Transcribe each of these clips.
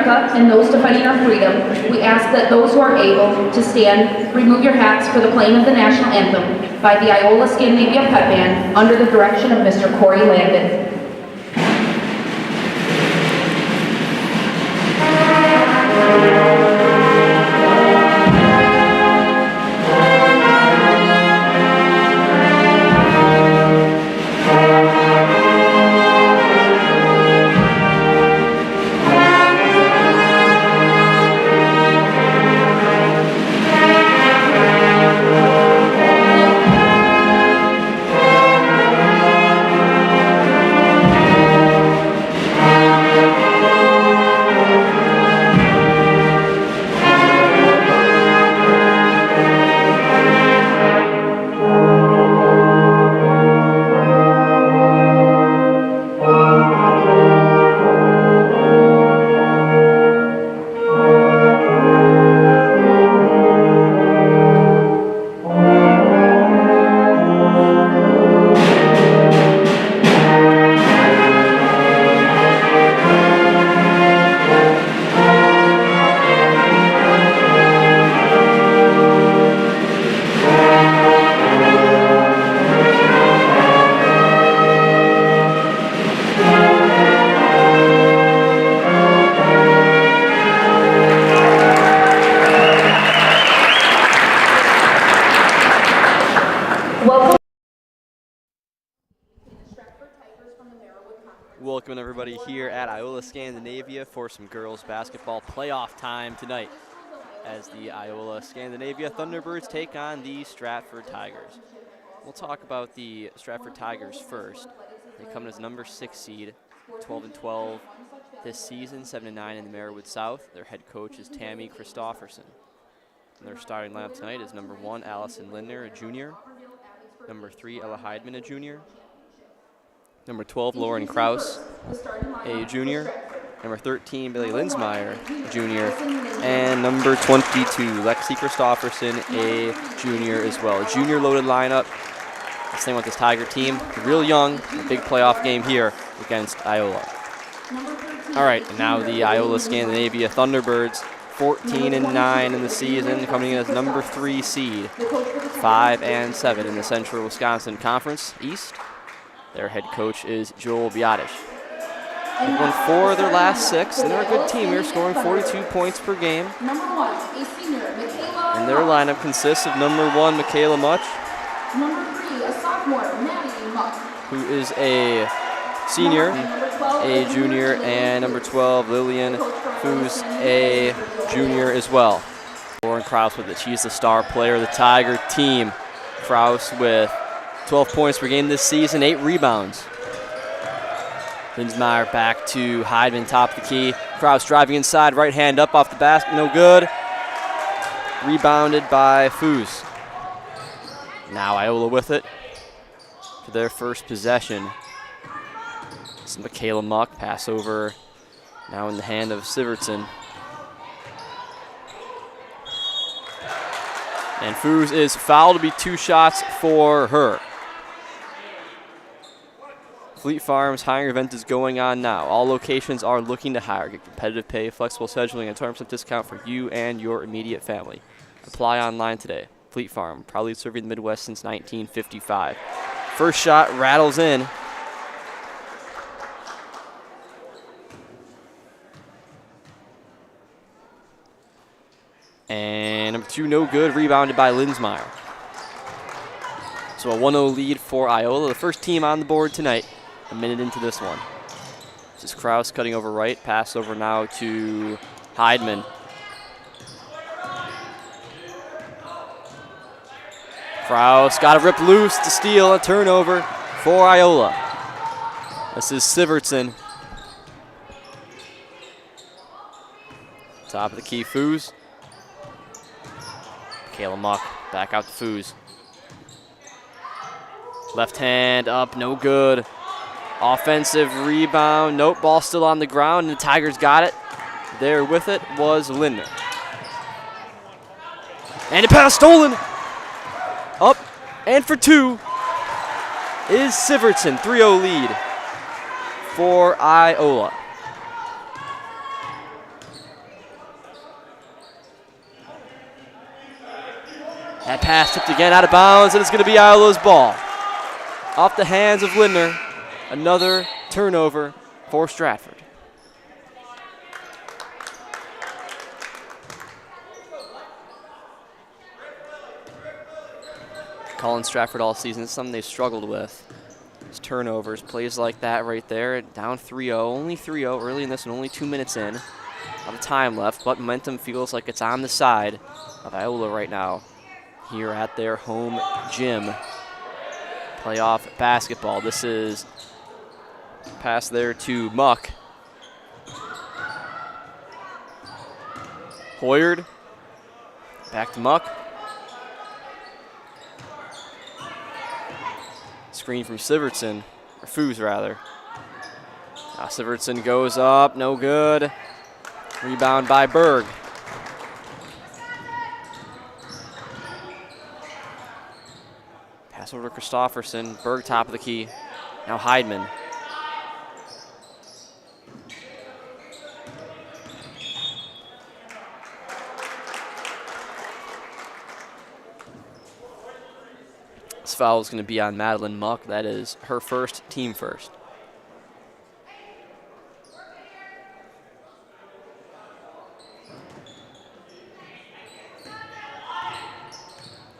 America and those defending our freedom, we ask that those who are able to stand remove your hats for the playing of the national anthem by the Iola-Scandinavia Pep Band under the direction of Mr. Corey Landon. Welcome everybody here at Iola-Scandinavia for some girls basketball playoff time tonight as the Iola-Scandinavia Thunderbirds take on the Stratford Tigers. We'll talk about the Stratford Tigers first. They come in as number 6 seed, 12-12 this season, 7-9 in the Merriwood South. Their head coach is Tammy Christofferson. And their starting lineup tonight is number 1, Allison Lindner, a junior. Number 3, Ella Heidman, a junior. Number 12, Lauren Kraus, a junior. Number 13, Billy Linsmeyer, a junior. And number 22, Lexi Christofferson, a junior as well. A junior loaded lineup. Let's think about this Tiger team. Real young, a big playoff game here against Iola. All right, and now the Iola-Scandinavia Thunderbirds, 14-9 in the season, coming in as number 3 seed, 5-7 in the Central Wisconsin Conference East. Their head coach is Joel Biotish. They've won 4 of their last 6, and they're a good team here, scoring 42 points per game. And their lineup consists of number 1, Michaela Much, who is a senior, a junior, and number 12, Lillian, who's a junior as well. Lauren Kraus with it. She's the star player of the Tiger team. Kraus with 12 points per game this season, 8 rebounds. Linsmeyer back to Heidman, top of the key. Kraus driving inside, right hand up off the basket, no good. Rebounded by Foos. Now Iola with it for their first possession. It's Michaela Muck, pass over now in the hand of Sivertson. And Foos is fouled to be 2 shots for her. Fleet Farm's hiring event is going on now. All locations are looking to hire. Get competitive pay, flexible scheduling, and 20% discount for you and your immediate family. Apply online today. Fleet Farm, proudly serving the Midwest since 1955. First shot rattles in. And number 2, no good, rebounded by Linsmeyer. So a 1-0 lead for Iola, the first team on the board tonight. A minute into this one. This is Kraus cutting over right. Pass over now to Heidman. Kraus got to rip loose to steal a turnover for Iola. This is Sivertson. Top of the key, Foos. Kayla Muck back out to Foos. Left hand up, no good. Offensive rebound, nope, ball still on the ground, and the Tigers got it. There with it was Lindner. And a pass stolen. Up and for 2 is Sivertson, 3-0 lead for Iola. That pass tipped again out of bounds, and it's going to be Iola's ball. Off the hands of Lindner. Another turnover for Stratford. Calling Stratford all season, it's something they've struggled with. It's turnovers, plays like that right there. Down 3-0, only 3-0 early in this one, only 2 minutes in. Not of time left, but momentum feels like it's on the side of Iola right now here at their home gym. Playoff basketball. This is pass there to Muck. Hoyard. Back to Muck. Screen from Sivertson, or Foos rather. Sivertson goes up, no good. Rebound by Berg. Pass over to Christofferson. Berg top of the key. Now Heidman. This foul is going to be on Madeline Muck. That is her first, team first.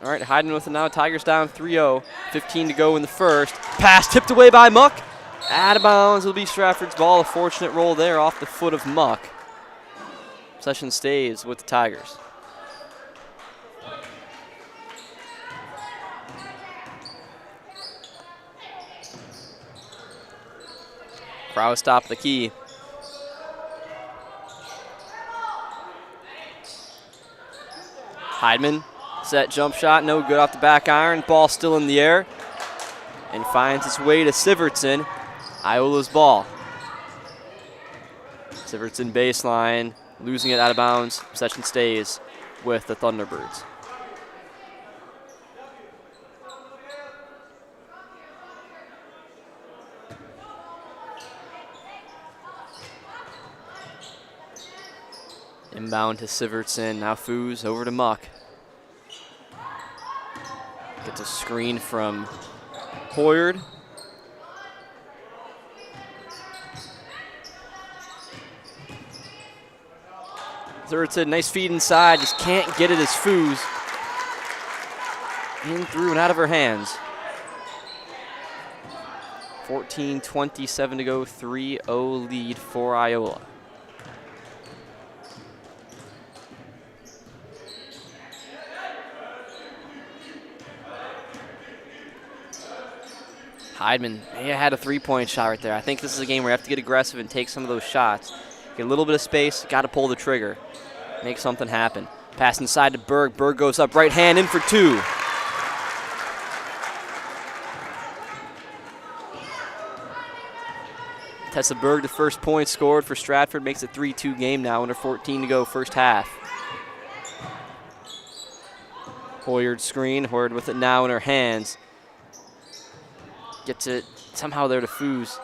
All right, Heidman with it now. Tigers down 3-0. 15 to go in the first. Pass tipped away by Muck. Out of bounds will be Stratford's ball. A fortunate roll there off the foot of Muck. Possession stays with the Tigers. Krause top of the key. Heidman, set jump shot, no good off the back iron. Ball still in the air and finds its way to Sivertson. Iola's ball. Sivertson baseline, losing it out of bounds. Possession stays with the Thunderbirds. Inbound to Sivertson, now Foos over to Muck. Gets a screen from Hoyard. Sivertson, nice feed inside, just can't get it as Foos. In through and out of her hands. 14:27 to go, 3-0 lead for Iola. Heidman had a three-point shot right there. I think this is a game where you have to get aggressive and take some of those shots. Get a little bit of space, got to pull the trigger. Make something happen. Pass inside to Berg. Berg goes up, right hand in for two. Tessa Berg, the first point scored for Stratford, makes it 3-2 game now, under 14 to go, first half. Hoyard screen, Hoyard with it now in her hands. Gets it somehow there to Foos.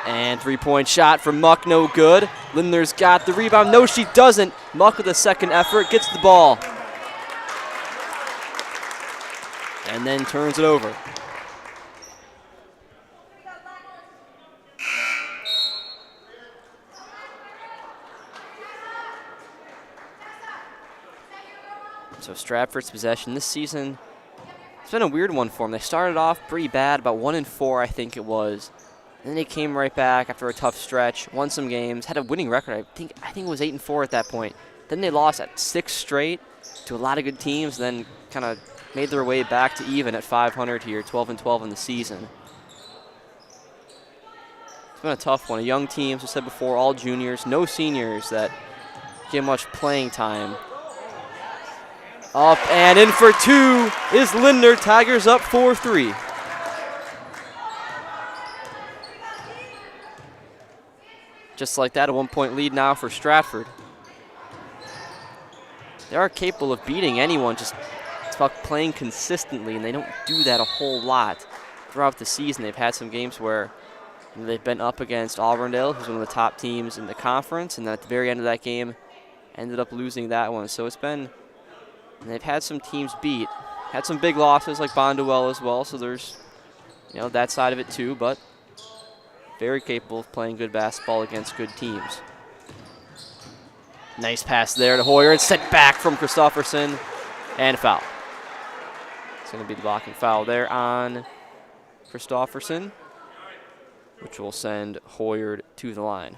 And three-point shot from Muck, no good. Lindner's got the rebound. No, she doesn't. Muck with a second effort, gets the ball. And then turns it over. So Stratford's possession this season, it's been a weird one for them. They started off pretty bad, about 1-4, I think it was. And then they came right back after a tough stretch, won some games, had a winning record. I think it was 8-4 at that point. Then they lost at 6 straight to a lot of good teams, then kind of made their way back to even at 500 here, 12-12 in the season. It's been a tough one. A young team, as I said before, all juniors, no seniors that get much playing time. Up and in for two is Lindner. Tigers up 4-3. Just like that, a 1-point lead now for Stratford. They are capable of beating anyone, just it's about playing consistently, and they don't do that a whole lot throughout the season. They've had some games where they've been up against Auburndale, who's one of the top teams in the conference, and then at the very end of that game, ended up losing that one. So it's been And they've had some teams beat. Had some big losses like Bonduel as well, so there's that side of it too, but very capable of playing good basketball against good teams. Nice pass there to Hoyer. It's sent back from Christofferson, and a foul. It's going to be the blocking foul there on Christofferson, which will send Hoyer to the line.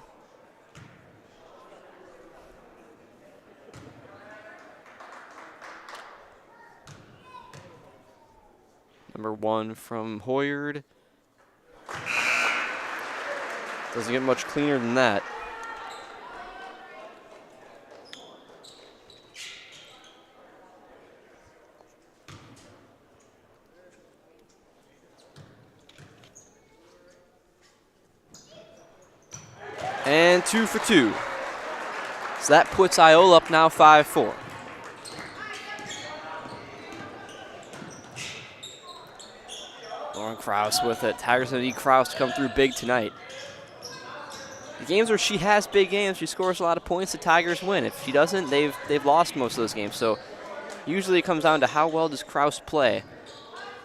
Number 1 from Hoyer. Doesn't get much cleaner than that. And 2 for 2. So that puts Iola up now 5-4. Lauren Krause with it. Tigers going to need Krause to come through big tonight. The games where she has big games, she scores a lot of points, the Tigers win. If she doesn't, they've lost most of those games. So usually it comes down to how well does Krause play.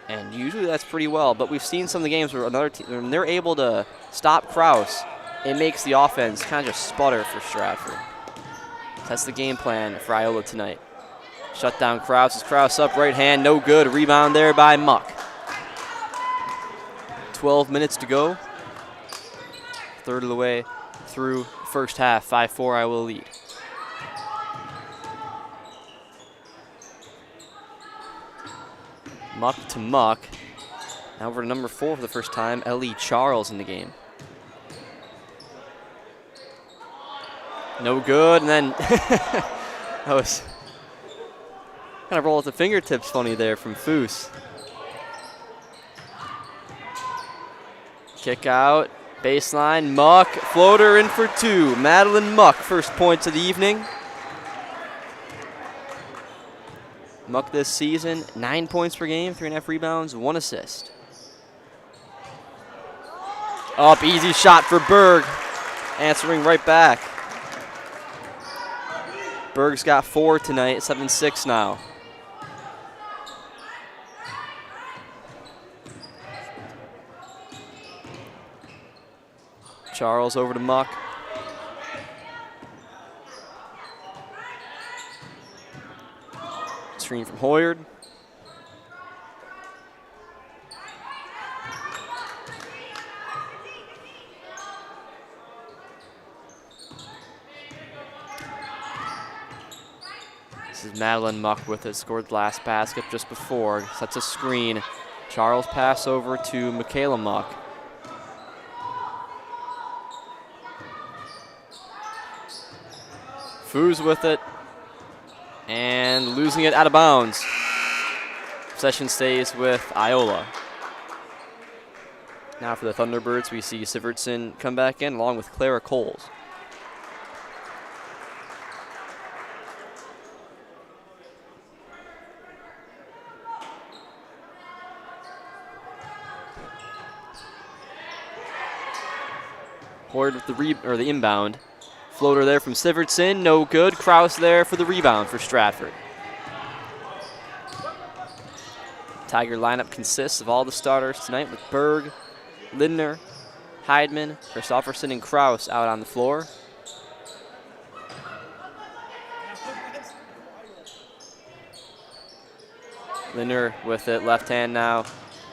And usually that's pretty well. But we've seen some of the games where another team, when they're able to stop Krause, it makes the offense kind of just sputter for Stratford. That's the game plan for Iola tonight. Shut down Krause. Krause up, right hand, no good. Rebound there by Muck. 12 minutes to go. Third of the way through first half. 5-4 Iola lead. Muck to Muck. Now over to number 4 for the first time, Ellie Charles in the game. No good, and then that was kind of roll at the fingertips funny there from Foose. Kick out, baseline, Muck, floater in for 2. Madeline Muck, first points of the evening. Muck this season, 9 points per game, 3.5 rebounds, 1 assist. Up, easy shot for Berg, answering right back. Berg's got 4 tonight, 7-6 now. Charles over to Muck. Screen from Hoyard. This is Madeline Muck with it. Scored the last basket just before. Sets a screen. Charles pass over to Michaela Muck. Foos with it. And losing it out of bounds. Possession stays with Iola. Now for the Thunderbirds, we see Sivertson come back in along with Clara Coles. Hoard with the inbound. Floater there from Sivertson, no good. Krause there for the rebound for Stratford. Tiger lineup consists of all the starters tonight with Berg, Lindner, Heidman, Christofferson, and Krause out on the floor. Lindner with it, left hand now,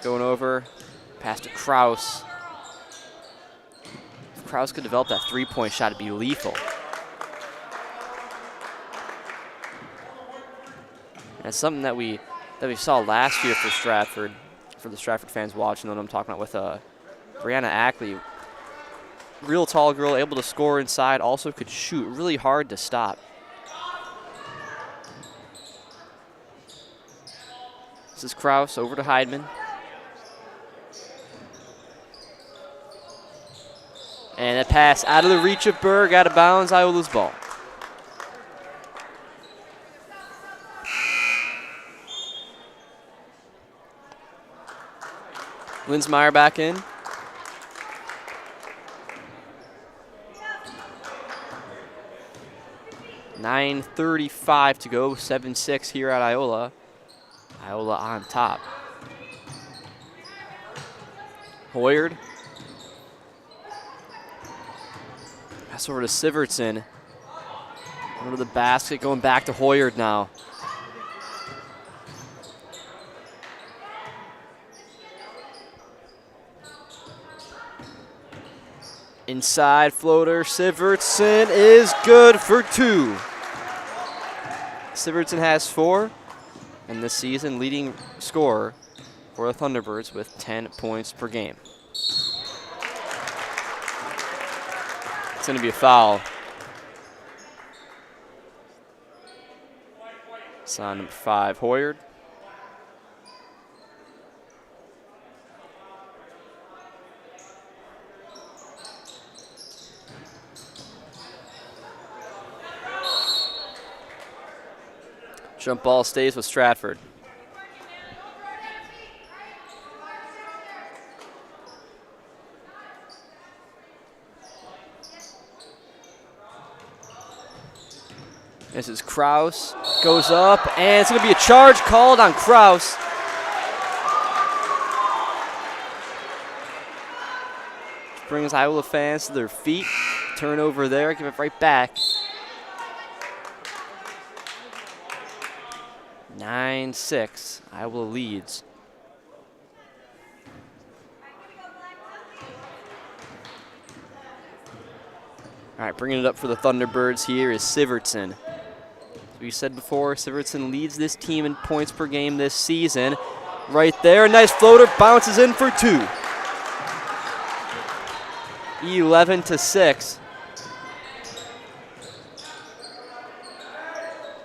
going over, pass to Krause. If Krause could develop that three-point shot, it'd be lethal. And it's something that we saw last year for Stratford, for the Stratford fans watching, what I'm talking about with Brianna Ackley. Real tall girl, able to score inside, also could shoot really hard to stop. This is Krause over to Heidman. And a pass out of the reach of Berg, out of bounds, Iola's ball. Linsmeyer back in. 9:35 to go, 7-6 here at Iola. Iola on top. Hoyard. Pass over to Sivertson. Under the basket, going back to Hoyard now. Inside floater, Sivertson is good for 2. Sivertson has 4, and this season leading scorer for the Thunderbirds with 10 points per game. It's going to be a foul. It's on number 5, Hoyard. Jump ball stays with Stratford. This is Kraus, goes up, and it's going to be a charge called on Kraus. Brings Iowa fans to their feet. Turnover there, give it right back. 9-6, Iowa leads. All right, bringing it up for the Thunderbirds here is Sivertson. As we said before, Sivertson leads this team in points per game this season. Right there, nice floater, bounces in for 2. 11-6.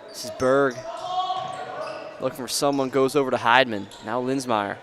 This is Berg. Looking for someone, goes over to Heidman. Now Linsmeyer.